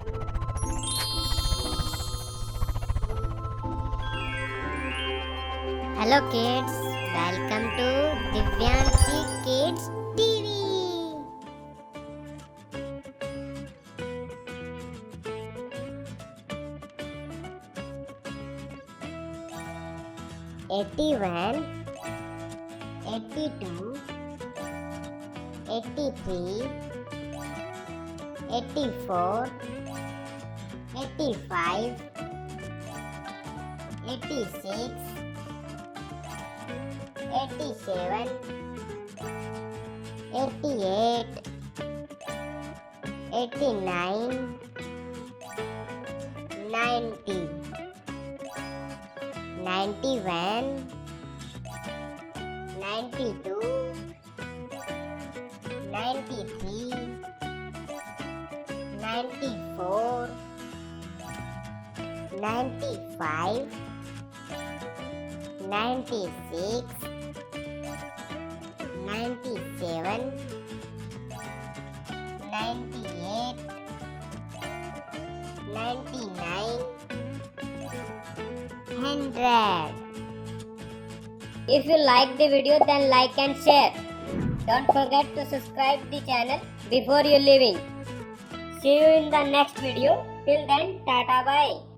Hello kids, welcome to Divyanshi Kids TV. 81, 82, 83, 84, 85, 86, 87, 88, 89, 90, 91, 92, 93, 94, 95, 96, 97, 98, 99, 100. If you like the video, then like and share. Don't forget to subscribe the channel before you leaving. See you in the next video. Till then, tata bye.